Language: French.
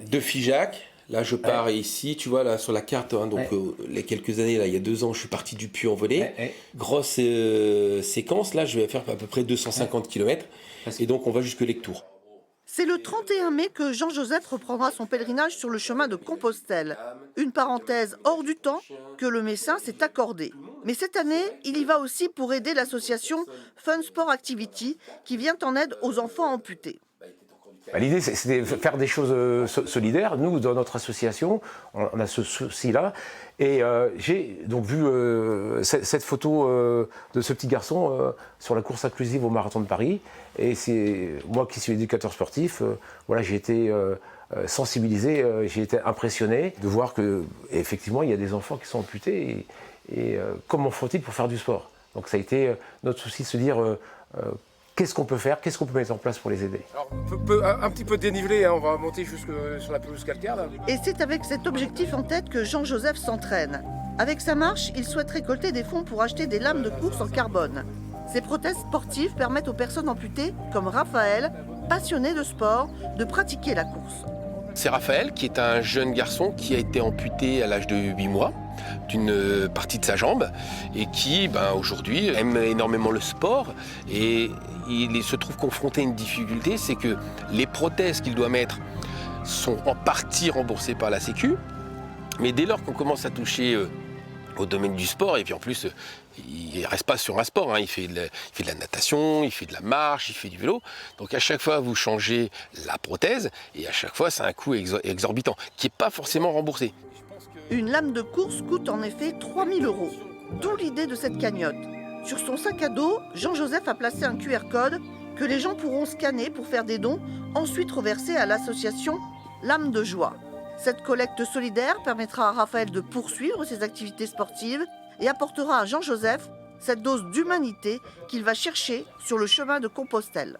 de Figeac. Là, je pars ici, tu vois, là, sur la carte, hein, donc les quelques années, là, il y a 2 ans, je suis parti du Puy en volée. Grosse séquence, là, je vais faire à peu près 250 km. Et donc, on va jusque Lectoure. C'est le 31 mai que Jean-Joseph reprendra son pèlerinage sur le chemin de Compostelle. Une parenthèse hors du temps que le Messin s'est accordé. Mais cette année, il y va aussi pour aider l'association Fun Sport Activity qui vient en aide aux enfants amputés. L'idée, c'est de faire des choses solidaires. Nous, dans notre association, on a ce souci-là. Et j'ai donc vu cette photo de ce petit garçon sur la course inclusive au Marathon de Paris. Et c'est moi qui suis éducateur sportif, voilà, j'ai été sensibilisé, j'ai été impressionné de voir qu'effectivement, il y a des enfants qui sont amputés. Et comment font-ils pour faire du sport? Donc ça a été notre souci de se dire... qu'est-ce qu'on peut faire? Qu'est-ce qu'on peut mettre en place pour les aider? Alors, un petit peu dénivelé, hein, on va monter jusque sur la pelouse calcaire. Là. Et c'est avec cet objectif en tête que Jean-Joseph s'entraîne. Avec sa marche, il souhaite récolter des fonds pour acheter des lames de course en carbone. Ces prothèses sportives permettent aux personnes amputées, comme Raphaël, passionné de sport, de pratiquer la course. C'est Raphaël, qui est un jeune garçon qui a été amputé à l'âge de 8 mois d'une partie de sa jambe et qui, aujourd'hui, aime énormément le sport. Et il se trouve confronté à une difficulté, c'est que les prothèses qu'il doit mettre sont en partie remboursées par la Sécu. Mais dès lors qu'on commence à toucher au domaine du sport, et puis en plus, il ne reste pas sur un sport, hein. Il fait de la natation, il fait de la marche, il fait du vélo. Donc à chaque fois, vous changez la prothèse, et à chaque fois, c'est un coût exorbitant, qui n'est pas forcément remboursé. Une lame de course coûte en effet 3 000 €, d'où l'idée de cette cagnotte. Sur son sac à dos, Jean-Joseph a placé un QR code que les gens pourront scanner pour faire des dons, ensuite reversés à l'association Lame de Joie. Cette collecte solidaire permettra à Raphaël de poursuivre ses activités sportives et apportera à Jean-Joseph cette dose d'humanité qu'il va chercher sur le chemin de Compostelle.